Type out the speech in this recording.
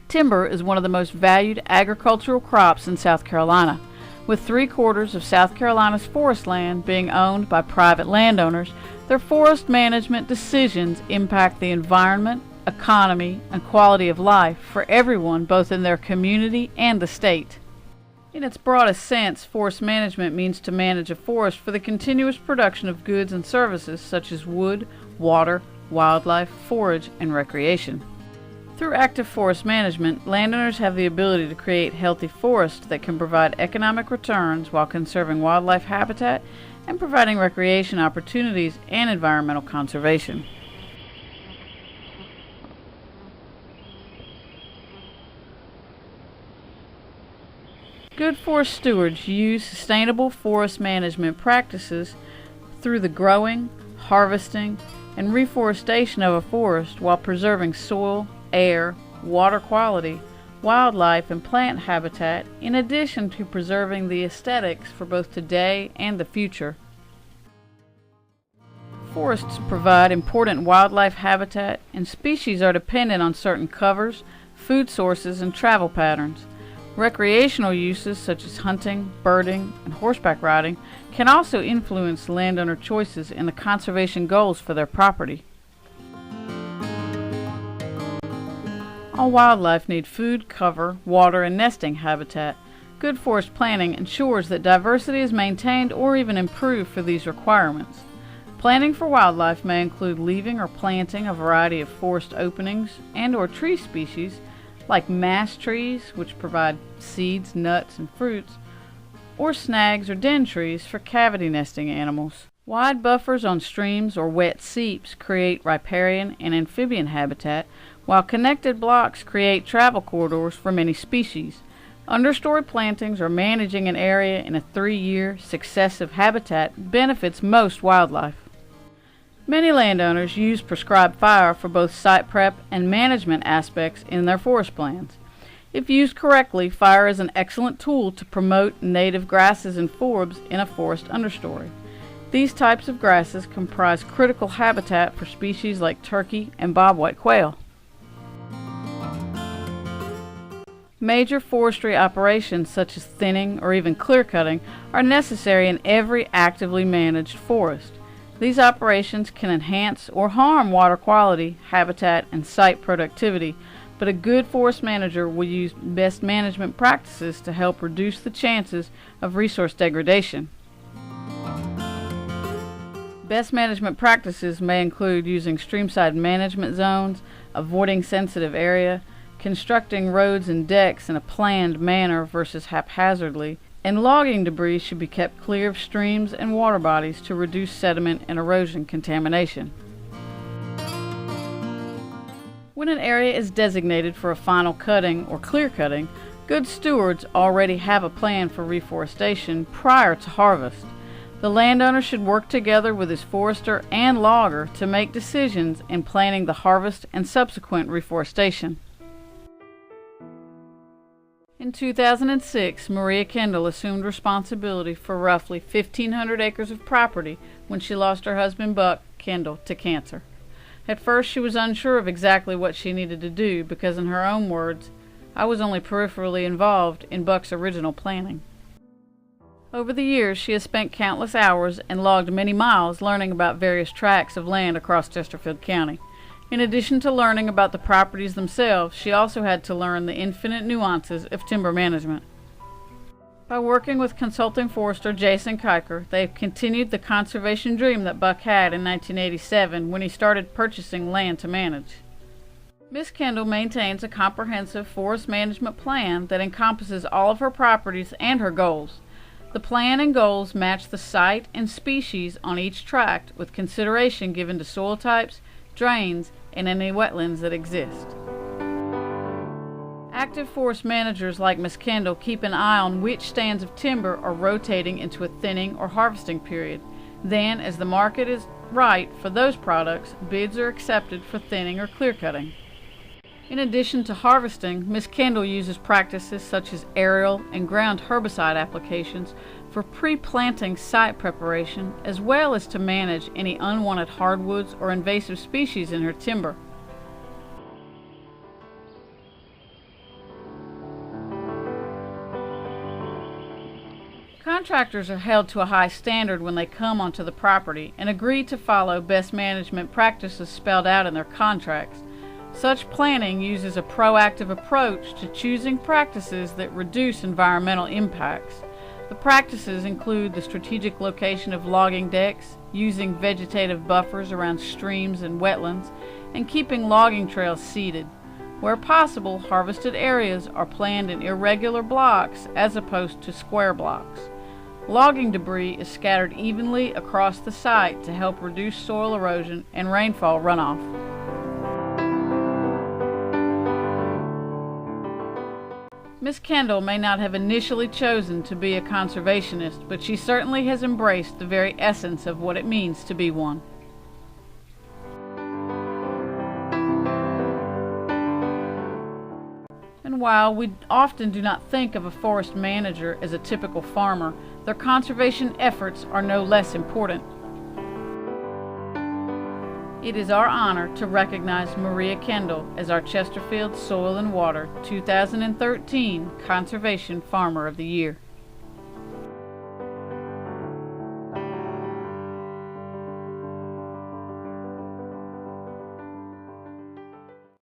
Timber is one of the most valued agricultural crops in South Carolina. With 3/4 of South Carolina's forest land being owned by private landowners, their forest management decisions impact the environment, economy, and quality of life for everyone both in their community and the state. In its broadest sense, forest management means to manage a forest for the continuous production of goods and services such as wood, water, wildlife, forage, and recreation. Through active forest management, landowners have the ability to create healthy forests that can provide economic returns while conserving wildlife habitat and providing recreation opportunities and environmental conservation. Good forest stewards use sustainable forest management practices through the growing, harvesting, and reforestation of a forest while preserving soil, air, water quality, wildlife, and plant habitat, in addition to preserving the aesthetics for both today and the future. Forests provide important wildlife habitat, and species are dependent on certain covers, food sources, and travel patterns. Recreational uses such as hunting, birding, and horseback riding can also influence landowner choices in the conservation goals for their property. All wildlife need food, cover, water, and nesting habitat. Good forest planning ensures that diversity is maintained or even improved for these requirements. Planning for wildlife may include leaving or planting a variety of forest openings and/or tree species like mass trees, which provide seeds, nuts, and fruits, or snags or den trees for cavity nesting animals. Wide buffers on streams or wet seeps create riparian and amphibian habitat, while connected blocks create travel corridors for many species. Understory plantings or managing an area in a 3-year successive habitat benefits most wildlife. Many landowners use prescribed fire for both site prep and management aspects in their forest plans. If used correctly, fire is an excellent tool to promote native grasses and forbs in a forest understory. These types of grasses comprise critical habitat for species like turkey and bobwhite quail. Major forestry operations such as thinning or even clear cutting are necessary in every actively managed forest. These operations can enhance or harm water quality, habitat, and site productivity, but a good forest manager will use best management practices to help reduce the chances of resource degradation. Best management practices may include using streamside management zones, avoiding sensitive area, constructing roads and decks in a planned manner versus haphazardly, and logging debris should be kept clear of streams and water bodies to reduce sediment and erosion contamination. When an area is designated for a final cutting or clear cutting, good stewards already have a plan for reforestation prior to harvest. The landowner should work together with his forester and logger to make decisions in planning the harvest and subsequent reforestation. In 2006, Maria Kendall assumed responsibility for roughly 1,500 acres of property when she lost her husband Buck, Kendall, to cancer. At first she was unsure of exactly what she needed to do because, in her own words, "I was only peripherally involved in Buck's original planning." Over the years she has spent countless hours and logged many miles learning about various tracts of land across Chesterfield County. In addition to learning about the properties themselves, she also had to learn the infinite nuances of timber management. By working with consulting forester Jason Kiker, they have continued the conservation dream that Buck had in 1987 when he started purchasing land to manage. Ms. Kendall maintains a comprehensive forest management plan that encompasses all of her properties and her goals. The plan and goals match the site and species on each tract, with consideration given to soil types, drains, and any wetlands that exist. Active forest managers like Ms. Kendall keep an eye on which stands of timber are rotating into a thinning or harvesting period. Then, as the market is right for those products, bids are accepted for thinning or clear cutting. In addition to harvesting, Ms. Kendall uses practices such as aerial and ground herbicide applications for pre-planting site preparation, as well as to manage any unwanted hardwoods or invasive species in her timber. Contractors are held to a high standard when they come onto the property and agree to follow best management practices spelled out in their contracts. Such planning uses a proactive approach to choosing practices that reduce environmental impacts. The practices include the strategic location of logging decks, using vegetative buffers around streams and wetlands, and keeping logging trails seeded. Where possible, harvested areas are planned in irregular blocks as opposed to square blocks. Logging debris is scattered evenly across the site to help reduce soil erosion and rainfall runoff. Miss Kendall may not have initially chosen to be a conservationist, but she certainly has embraced the very essence of what it means to be one. And while we often do not think of a forest manager as a typical farmer, their conservation efforts are no less important. It is our honor to recognize Maria Kendall as our Chesterfield Soil and Water 2013 Conservation Farmer of the Year.